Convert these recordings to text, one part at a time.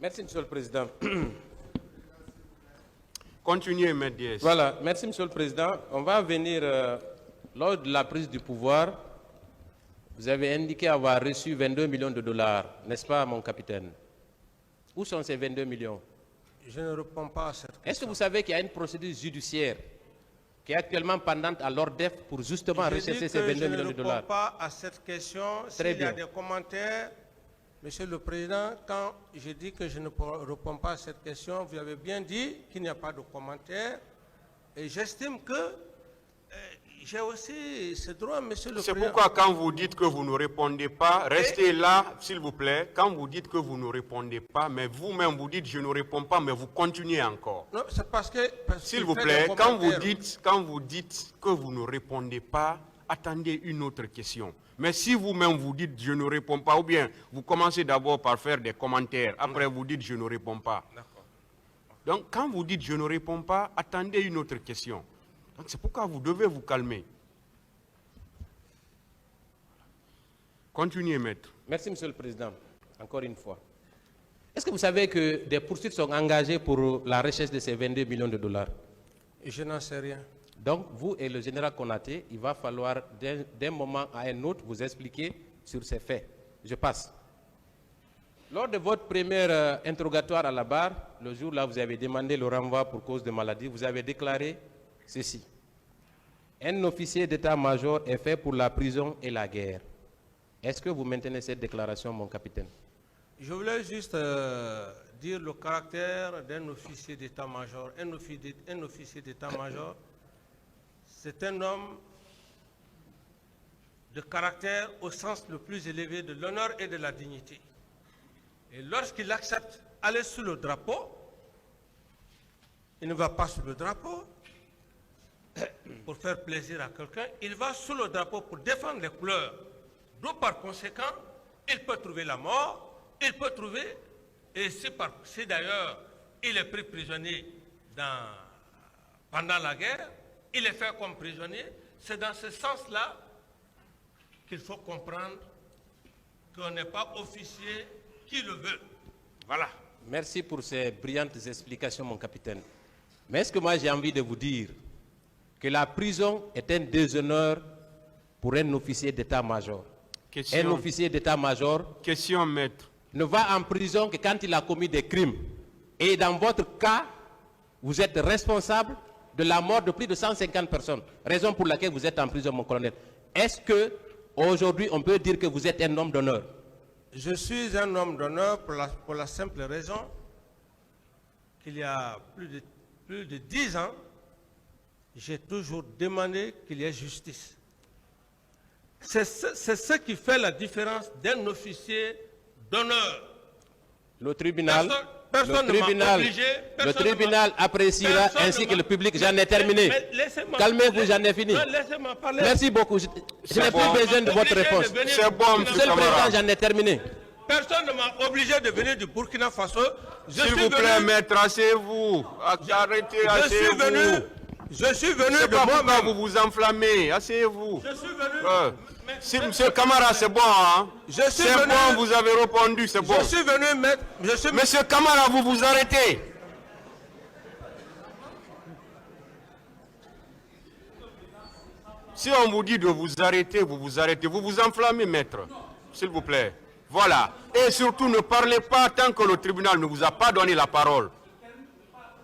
Merci, Monsieur le Président. Continuez, Maître Diaz. Voilà, merci, Monsieur le Président. On va venir, lors de la prise du pouvoir, vous avez indiqué avoir reçu 22 millions de dollars, n'est-ce pas, mon capitaine? Où sont ces 22 millions? Je ne réponds pas à cette question. Est-ce que vous savez qu'il y a une procédure judiciaire qui est actuellement pendante à l'ORDEF pour justement rechercher ces 22 millions de dollars? Je ne réponds pas à cette question. S'il y a des commentaires, Monsieur le Président, quand je dis que je ne réponds pas à cette question, vous avez bien dit qu'il n'y a pas de commentaires. Et j'estime que j'ai aussi ce droit, Monsieur le Président. C'est pourquoi quand vous dites que vous ne répondez pas, restez là, s'il vous plaît. Quand vous dites que vous ne répondez pas, mais vous-même vous dites je ne réponds pas, mais vous continuez encore. Non, c'est parce que... S'il vous plaît, quand vous dites que vous ne répondez pas, attendez une autre question. Mais si vous-même vous dites je ne réponds pas, ou bien vous commencez d'abord par faire des commentaires, après vous dites je ne réponds pas. Donc quand vous dites je ne réponds pas, attendez une autre question. Donc c'est pourquoi vous devez vous calmer. Continuez, maître. Merci, Monsieur le Président. Encore une fois. Est-ce que vous savez que des poursuites sont engagées pour la recherche de ces 22 millions de dollars? Je n'en sais rien. Donc, vous et le général Konaté, il va falloir d'un moment à un autre vous expliquer sur ces faits. Je passe. Lors de votre premier interrogatoire à la barre, le jour-là, vous avez demandé le renvoi pour cause de maladie, vous avez déclaré ceci. Un officier d'état-major est fait pour la prison et la guerre. Est-ce que vous maintenez cette déclaration, mon capitaine? Je voulais juste dire le caractère d'un officier d'état-major. Un officier d'état-major, c'est un homme de caractère au sens le plus élevé de l'honneur et de la dignité. Et lorsqu'il accepte d'aller sous le drapeau, il ne va pas sous le drapeau pour faire plaisir à quelqu'un, il va sous le drapeau pour défendre les couleurs. Donc par conséquent, il peut trouver la mort, il peut trouver, et si d'ailleurs il est pris prisonnier pendant la guerre, il est fait comme prisonnier, c'est dans ce sens-là qu'il faut comprendre qu'on n'est pas officier qui le veut. Voilà. Merci pour ces brillantes explications, mon capitaine. Mais est-ce que moi j'ai envie de vous dire que la prison est un déshonneur pour un officier d'état-major? Un officier d'état-major ne va en prison que quand il a commis des crimes. Et dans votre cas, vous êtes responsable de la mort de plus de 150 personnes. Raison pour laquelle vous êtes en prison, mon colonel. Est-ce que aujourd'hui on peut dire que vous êtes un homme d'honneur? Je suis un homme d'honneur pour la simple raison qu'il y a plus de 10 ans, j'ai toujours demandé qu'il y ait justice. C'est ce qui fait la différence d'un officier d'honneur. Le tribunal appréciera ainsi que le public. J'en ai terminé. Calmez-vous, j'en ai fini. Merci beaucoup. Je n'ai plus besoin de votre réponse. C'est bon, Monsieur le Président, j'en ai terminé. Personne ne m'a obligé de venir du Burkina Faso. S'il vous plaît, maître, asseyez-vous. Arrêtez, asseyez-vous. Je suis venu de moi-même. Vous vous enflammez. Asseyez-vous. Je suis venu. Si, monsieur Camara, c'est bon, hein? C'est bon, vous avez répondu, c'est bon. Je suis venu mettre... Monsieur Camara, vous vous arrêtez. Si on vous dit de vous arrêter, vous vous arrêtez. Vous vous enflammez, maître. S'il vous plaît. Voilà. Et surtout, ne parlez pas tant que le tribunal ne vous a pas donné la parole.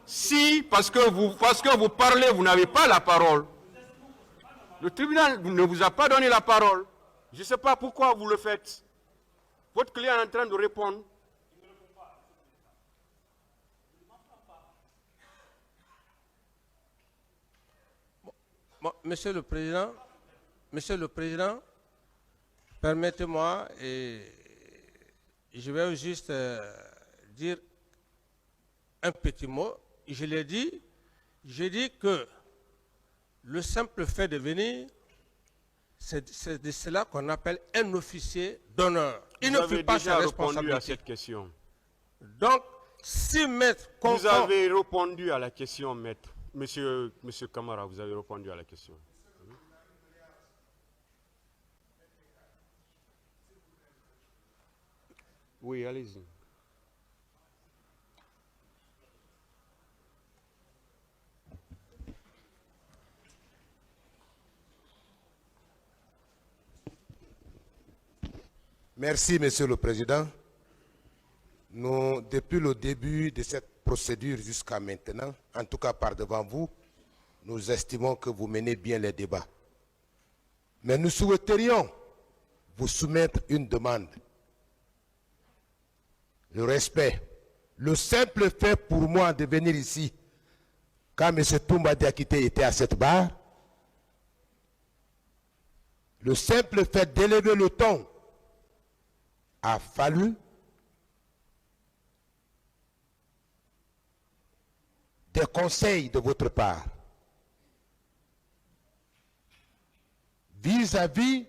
Si, parce que vous parlez, vous n'avez pas la parole. Le tribunal ne vous a pas donné la parole. Je ne sais pas pourquoi vous le faites. Votre client est en train de répondre. Bon, Monsieur le Président, permettez-moi, et je vais juste dire un petit mot. Je l'ai dit, j'ai dit que le simple fait de venir, c'est de cela qu'on appelle un officier d'honneur. Il ne fait pas sa responsabilité. À cette question. Donc, si maître... Vous avez répondu à la question, maître. Monsieur Camara, vous avez répondu à la question. Oui, allez-y. Merci, Monsieur le Président. Nous, depuis le début de cette procédure jusqu'à maintenant, en tout cas par devant vous, nous estimons que vous menez bien les débats. Mais nous souhaiterions vous soumettre une demande. Le respect. Le simple fait pour moi de venir ici, quand M. Toumba Diakité était à cette barre, le simple fait d'élever le ton a fallu des conseils de votre part vis-à-vis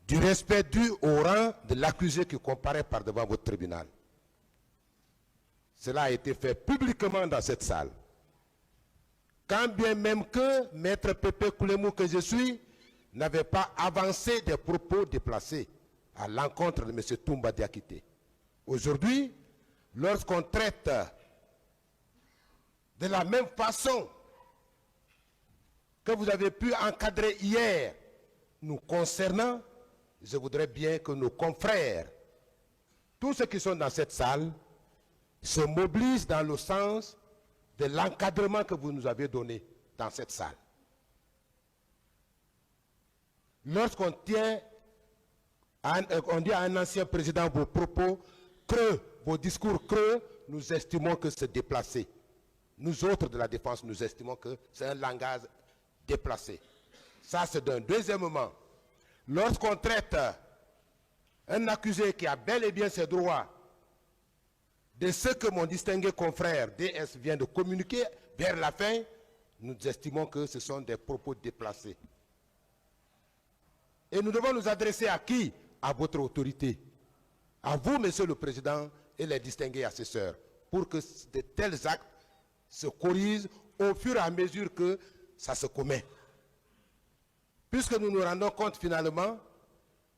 du respect dû au rang de l'accusé qui comparaît par devant votre tribunal. Cela a été fait publiquement dans cette salle. Quand bien même que Maître Pépé Koulemou, que je suis, n'avait pas avancé des propos déplacés à l'encontre de M. Toumba Diakité. Aujourd'hui, lorsqu'on traite de la même façon que vous avez pu encadrer hier nous concernant, je voudrais bien que nos confrères, tous ceux qui sont dans cette salle, se mobilisent dans le sens de l'encadrement que vous nous avez donné dans cette salle. Lorsqu'on tient, on dit à un ancien président vos propos creux, vos discours creux, nous estimons que c'est déplacé. Nous autres de la défense, nous estimons que c'est un langage déplacé. Ça, c'est d'un. Deuxièmement, lorsqu'on traite un accusé qui a bel et bien ses droits de ce que mon distingué confrère DS vient de communiquer vers la fin, nous estimons que ce sont des propos déplacés. Et nous devons nous adresser à qui? À votre autorité. À vous, Monsieur le Président, et les distingués assesseurs, pour que de tels actes se corrigent au fur et à mesure que ça se commet. Puisque nous nous rendons compte finalement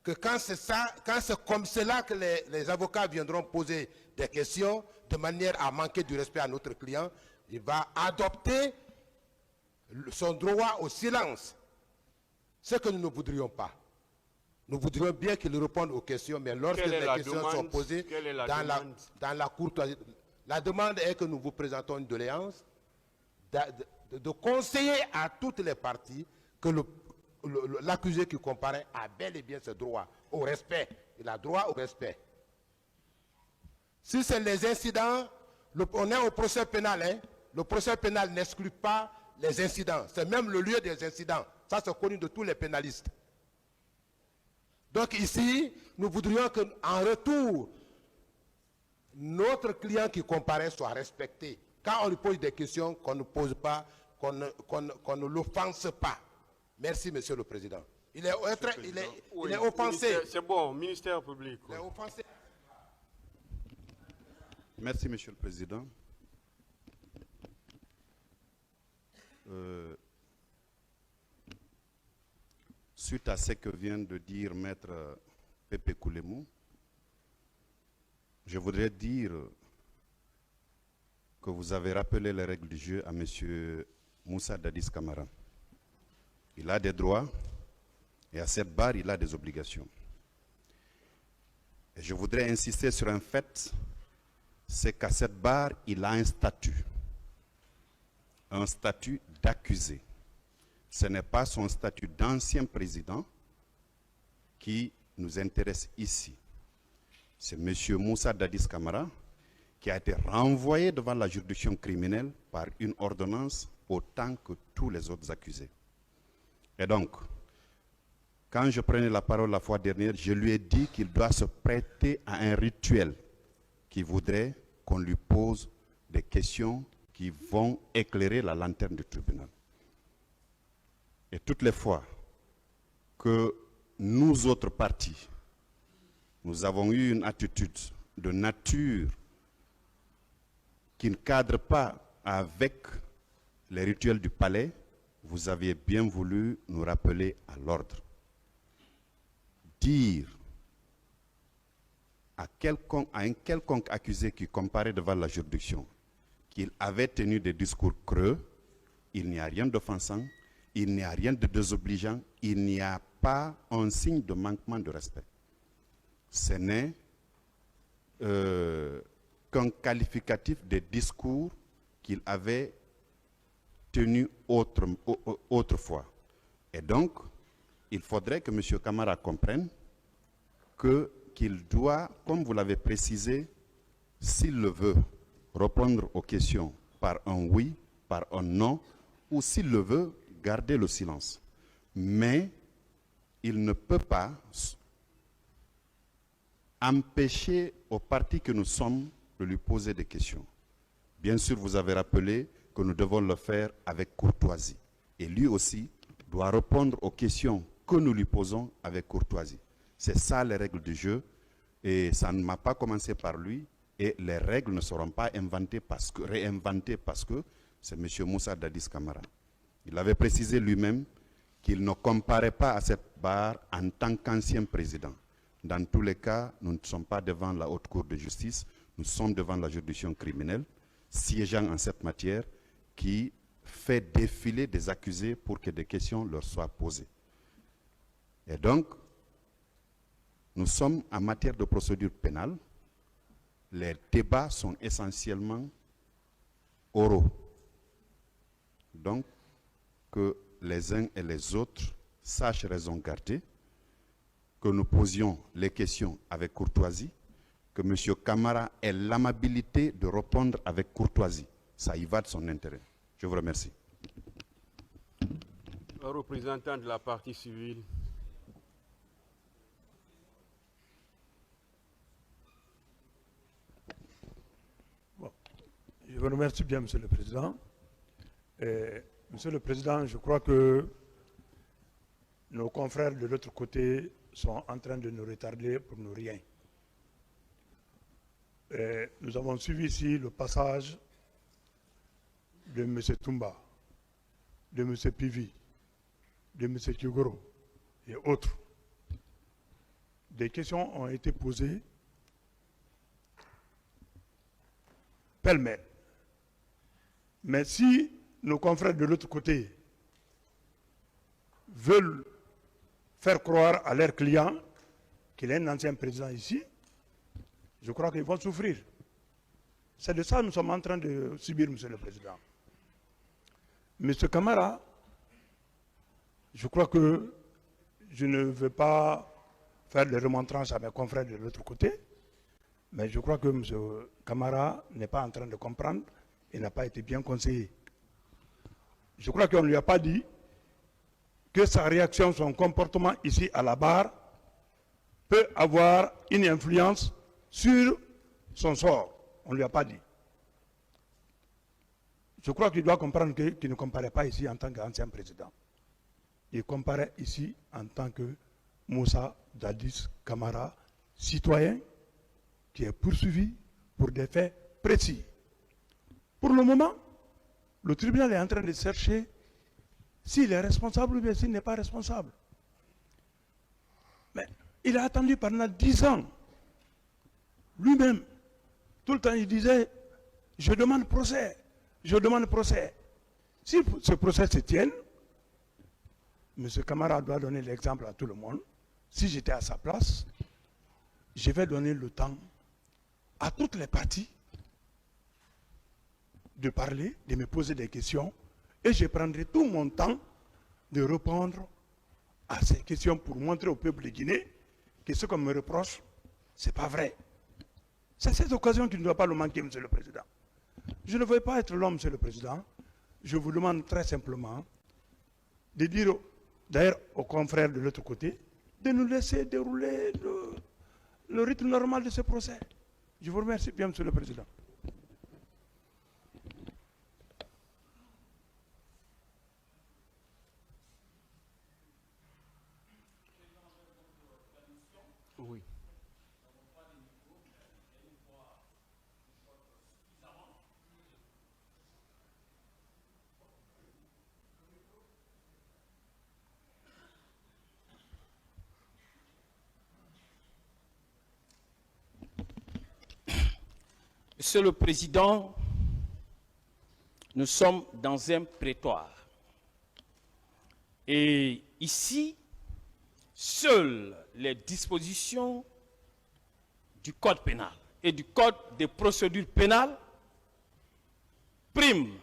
que quand c'est ça, quand c'est comme cela que les avocats viendront poser des questions de manière à manquer du respect à notre client, il va adopter son droit au silence. Ce que nous ne voudrions pas. Nous voudrions bien qu'il réponde aux questions, mais lorsque les questions sont posées dans la courtoisie, la demande est que nous vous présentons une doléance de conseiller à toutes les parties que l'accusé qui comparaît a bel et bien ce droit au respect. Il a droit au respect. Si c'est les incidents, on est au procès pénal. Hein? Le procès pénal n'exclut pas les incidents. C'est même le lieu des incidents. Ça, c'est connu de tous les pénalistes. Donc ici, nous voudrions qu'en retour, notre client qui comparaît soit respecté. Quand on lui pose des questions, qu'on ne pose pas, qu'on ne l'offense pas. Merci, Monsieur le Président. Il est offensé. C'est bon, ministère public. Il est offensé. Merci, Monsieur le Président. Suite à ce que vient de dire Maître Pépé Koulemou, je voudrais dire que vous avez rappelé les règles du jeu à M. Moussa Dadis Camara. Il a des droits et à cette barre, il a des obligations. Et je voudrais insister sur un fait, c'est qu'à cette barre, il a un statut d'accusé. Ce n'est pas son statut d'ancien président qui nous intéresse ici. C'est M. Moussa Dadis Camara qui a été renvoyé devant la juridiction criminelle par une ordonnance autant que tous les autres accusés. Et donc, quand je prenais la parole la fois dernière, je lui ai dit qu'il doit se prêter à un rituel qui voudrait qu'on lui pose des questions qui vont éclairer la lanterne du tribunal. Et toutes les fois que nous autres partis, nous avons eu une attitude de nature qui ne cadre pas avec les rituels du palais, vous aviez bien voulu nous rappeler à l'ordre. Dire à un quelconque accusé qui comparait devant la juridiction qu'il avait tenu des discours creux, il n'y a rien d'offensant, il n'y a rien de désobligeant, il n'y a pas un signe de manquement de respect. ce n'est qu'un qualificatif des discours qu'il avait tenus autrefois. Et donc, il faudrait que M. Camara comprenne qu'il doit, comme vous l'avez précisé, s'il le veut, répondre aux questions par un oui, par un non, ou s'il le veut, garder le silence. Mais il ne peut pas empêcher au parti que nous sommes de lui poser des questions. Bien sûr, vous avez rappelé que nous devons le faire avec courtoisie. Et lui aussi doit répondre aux questions que nous lui posons avec courtoisie. C'est ça les règles du jeu. Et ça ne m'a pas commencé par lui. Et les règles ne seront pas réinventées parce que c'est M. Moussa Dadis Camara. Il avait précisé lui-même qu'il ne comparait pas à cette barre en tant qu'ancien président. Dans tous les cas, nous ne sommes pas devant la haute cour de justice, nous sommes devant la juridiction criminelle, siégeant en cette matière, qui fait défiler des accusés pour que des questions leur soient posées. Et donc, nous sommes en matière de procédure pénale. Les débats sont essentiellement oraux. Donc, que les uns et les autres sachent raison garder, que nous posions les questions avec courtoisie, que M. Camara ait l'amabilité de répondre avec courtoisie. Ça y va de son intérêt. Je vous remercie. Le représentant de la partie civile. Bon. Je vous remercie bien, Monsieur le Président. Monsieur le Président, je crois que nos confrères de l'autre côté sont en train de nous retarder pour nous rien. Nous avons suivi ici le passage de M. Toumba, de M. Pivi, de M. Kyogoro et autres. Des questions ont été posées pêle-mêle. Mais si nos confrères de l'autre côté veulent faire croire à leurs clients qu'il est un ancien président ici, je crois qu'ils vont souffrir. C'est de ça que nous sommes en train de subir, Monsieur le Président. Monsieur Camara, je crois que je ne veux pas faire des remontrances à mes confrères de l'autre côté, mais je crois que M. Camara n'est pas en train de comprendre et n'a pas été bien conseillé. Je crois qu'on ne lui a pas dit que sa réaction, son comportement ici à la barre peut avoir une influence sur son sort. On ne lui a pas dit. Je crois qu'il doit comprendre qu'il ne comparait pas ici en tant qu'ancien président. Il comparait ici en tant que Moussa Dadis Camara, citoyen qui est poursuivi pour des faits précis. Pour le moment, le tribunal est en train de chercher s'il est responsable ou bien s'il n'est pas responsable. Mais il a attendu pendant 10 ans. Lui-même, tout le temps, il disait, je demande procès, je demande procès. Si ce procès se tienne, M. Camara doit donner l'exemple à tout le monde. Si j'étais à sa place, je vais donner le temps à toutes les parties de parler, de me poser des questions, et je prendrai tout mon temps de répondre à ces questions pour montrer au peuple de Guinée que ce qu'on me reproche, ce n'est pas vrai. C'est cette occasion qui ne doit pas le manquer, Monsieur le Président. Je ne veux pas être long, Monsieur le Président. Je vous demande très simplement de dire, d'ailleurs, aux confrères de l'autre côté, de nous laisser dérouler le rythme normal de ce procès. Je vous remercie bien, Monsieur le Président. Oui. Monsieur le Président, nous sommes dans un prétoire. Et ici, seules les dispositions du Code pénal et du Code des procédures pénales prime.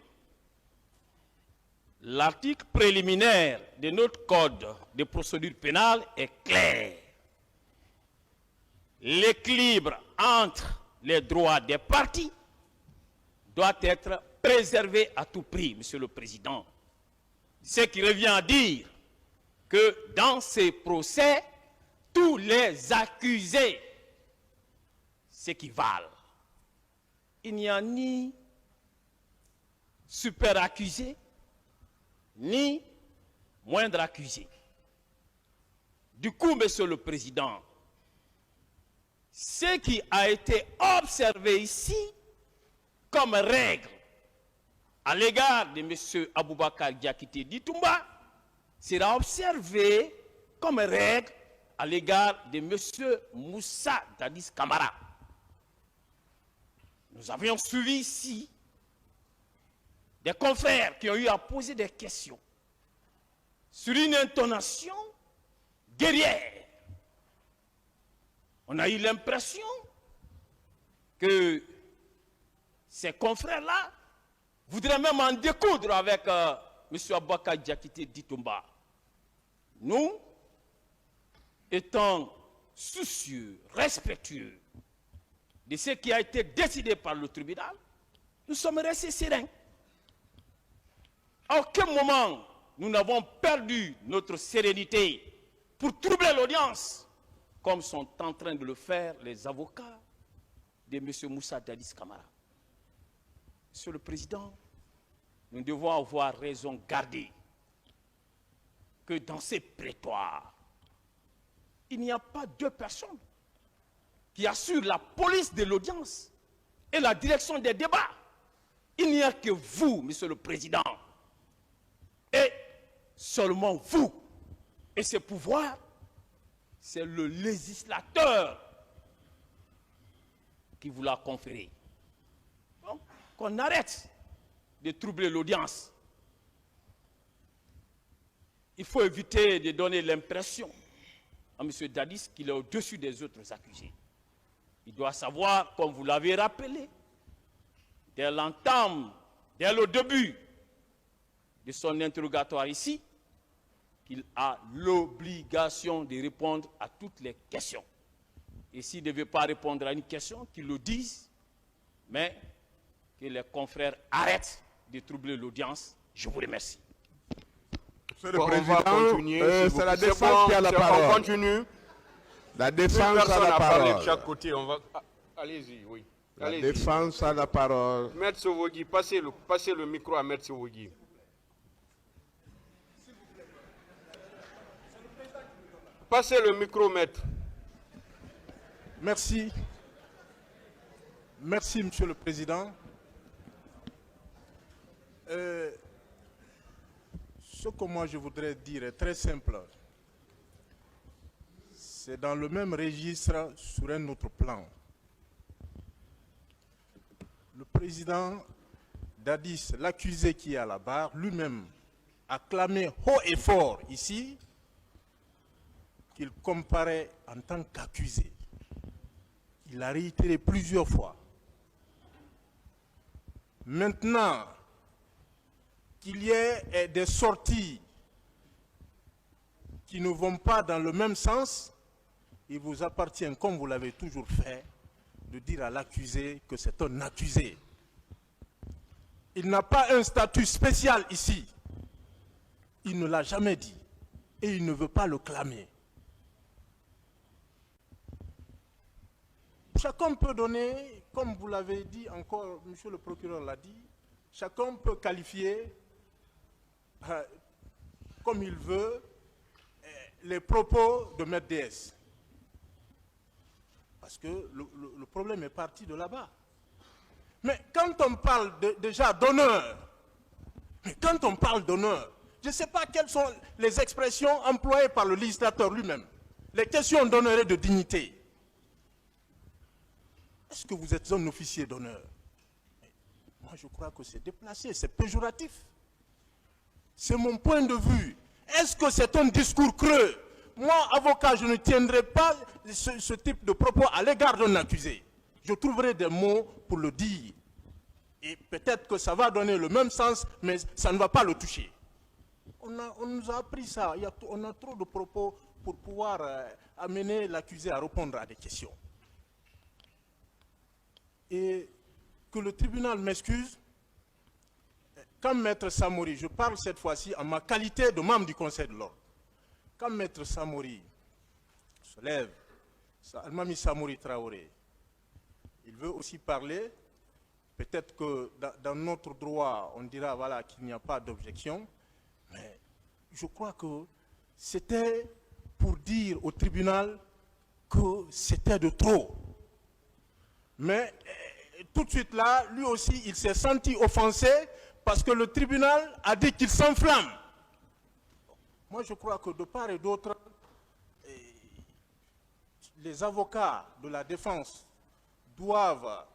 L'article préliminaire de notre Code des procédures pénales est clair. L'équilibre entre les droits des parties doit être préservé à tout prix, Monsieur le Président. Ce qui revient à dire que dans ces procès, tous les accusés s'équivalent. Il n'y a ni super accusé, ni moindre accusé. Du coup, Monsieur le Président, ce qui a été observé ici comme règle à l'égard de M. Aboubakar Diakité Ditumba sera observé comme règle à l'égard de M. Moussa Dadis Camara. Nous avions suivi ici des confrères qui ont eu à poser des questions sur une intonation guerrière. On a eu l'impression que ces confrères-là voudraient même en découdre avec M. Aboubakar Diakité Ditumba. Nous, étant soucieux, respectueux de ce qui a été décidé par le tribunal, nous sommes restés sereins. À aucun moment, nous n'avons perdu notre sérénité pour troubler l'audience, comme sont en train de le faire les avocats de M. Moussa Dadis Camara. Monsieur le Président, nous devons avoir raison garder que dans ces prétoires, il n'y a pas deux personnes qui assurent la police de l'audience et la direction des débats. Il n'y a que vous, Monsieur le Président, et seulement vous. Et ce pouvoir, c'est le législateur qui vous l'a conféré. Donc, qu'on arrête de troubler l'audience. Il faut éviter de donner l'impression à M. Dadis qu'il est au-dessus des autres accusés. Il doit savoir, comme vous l'avez rappelé, dès l'entame, dès le début de son interrogatoire ici, qu'il a l'obligation de répondre à toutes les questions. Et s'il ne veut pas répondre à une question, qu'il le dise, mais que les confrères arrêtent de troubler l'audience. Je vous remercie. Monsieur le Président, c'est la défense qui a la parole. On continue. La défense a la parole. De chaque côté. On va... Allez-y, oui. La défense a la parole. Maître Sovogui, passez le micro à Maître Sovogui. Passez le micro, Maître. Merci. Merci, Monsieur le Président. Ce que moi je voudrais dire est très simple. C'est dans le même registre sur un autre plan. Le président Dadis, l'accusé qui est à la barre, lui-même a clamé haut et fort ici qu'il comparaît en tant qu'accusé. Il a réitéré plusieurs fois. Maintenant qu'il y ait des sorties qui ne vont pas dans le même sens, il vous appartient, comme vous l'avez toujours fait, de dire à l'accusé que c'est un accusé. Il n'a pas un statut spécial ici. Il ne l'a jamais dit et il ne veut pas le clamer. Chacun peut donner, comme vous l'avez dit encore, monsieur le procureur l'a dit, chacun peut qualifier comme il veut les propos de Maître DS. Parce que le problème est parti de là-bas. Mais quand on parle déjà d'honneur, je ne sais pas quelles sont les expressions employées par le législateur lui-même. Les questions d'honneur et de dignité. Est-ce que vous êtes un officier d'honneur? Moi, je crois que c'est déplacé, c'est péjoratif. C'est mon point de vue. Est-ce que c'est un discours creux moi, avocat, je ne tiendrai pas ce type de propos à l'égard d'un accusé. Je trouverai des mots pour le dire. Et peut-être que ça va donner le même sens, mais ça ne va pas le toucher. On nous a appris ça. On a trop de propos pour pouvoir amener l'accusé à répondre à des questions. Et que le tribunal m'excuse, quand Maître Samori, je parle cette fois-ci en ma qualité de membre du Conseil de l'Ordre, quand Maître Samori se lève, Almami Samori Traoré, il veut aussi parler, peut-être que dans notre droit, on dira voilà, qu'il n'y a pas d'objection, mais je crois que c'était pour dire au tribunal que c'était de trop. Mais tout de suite là, lui aussi, il s'est senti offensé parce que le tribunal a dit qu'il s'enflamme. Moi, je crois que de part et d'autre, les avocats de la défense doivent,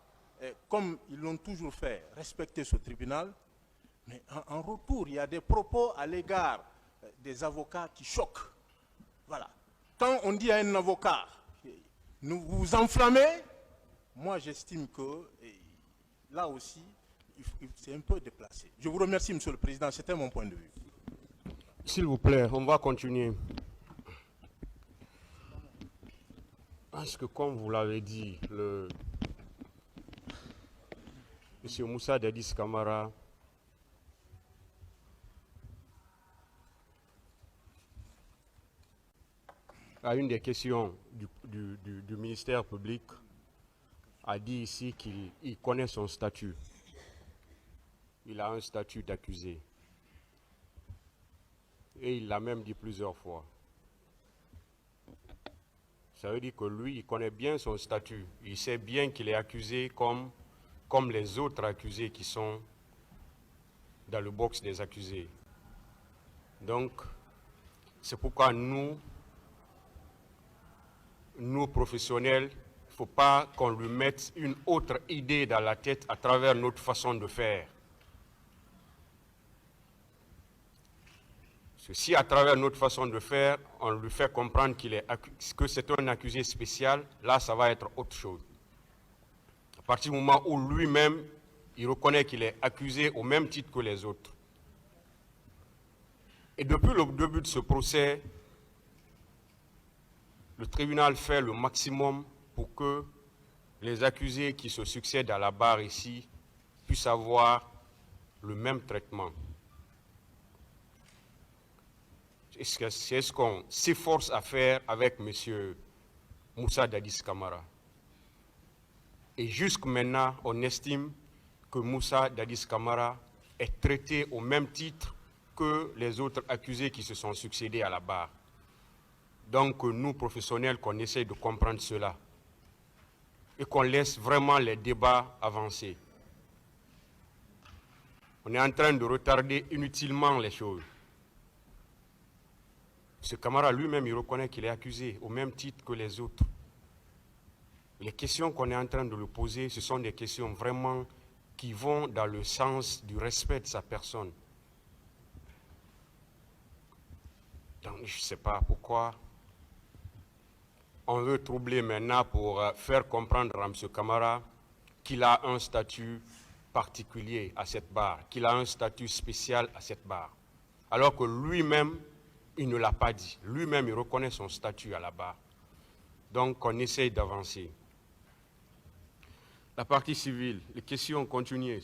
comme ils l'ont toujours fait, respecter ce tribunal. Mais en retour, il y a des propos à l'égard des avocats qui choquent. Voilà. Quand on dit à un avocat, vous vous enflammez, moi j'estime que là aussi, c'est un peu déplacé. Je vous remercie, Monsieur le Président, c'était mon point de vue. S'il vous plaît, on va continuer. Parce que comme vous l'avez dit, M. Moussa Dadis Camara à une des questions du ministère public, a dit ici qu'il connaît son statut. Il a un statut d'accusé. Et il l'a même dit plusieurs fois. Ça veut dire que lui, il connaît bien son statut. Il sait bien qu'il est accusé comme les autres accusés qui sont dans le box des accusés. Donc, c'est pourquoi nous professionnels, il ne faut pas qu'on lui mette une autre idée dans la tête à travers notre façon de faire. Parce que si à travers notre façon de faire, on lui fait comprendre que c'est un accusé spécial, là, ça va être autre chose. À partir du moment où lui-même, il reconnaît qu'il est accusé au même titre que les autres. Et depuis le début de ce procès, le tribunal fait le maximum pour que les accusés qui se succèdent à la barre ici puissent avoir le même traitement. C'est ce qu'on s'efforce à faire avec M. Moussa Dadis Camara. Et jusqu'à maintenant, on estime que Moussa Dadis Camara est traité au même titre que les autres accusés qui se sont succédés à la barre. Donc nous, professionnels, qu'on essaie de comprendre cela et qu'on laisse vraiment les débats avancer. On est en train de retarder inutilement les choses. Ce Camara lui-même, il reconnaît qu'il est accusé au même titre que les autres. Les questions qu'on est en train de lui poser, ce sont des questions vraiment qui vont dans le sens du respect de sa personne. Donc je ne sais pas pourquoi on veut troubler maintenant pour faire comprendre à M. Camara qu'il a un statut particulier à cette barre, qu'il a un statut spécial à cette barre. Alors que lui-même, il ne l'a pas dit. Lui-même, il reconnaît son statut à la barre. Donc, on essaye d'avancer. La partie civile, les questions continuent.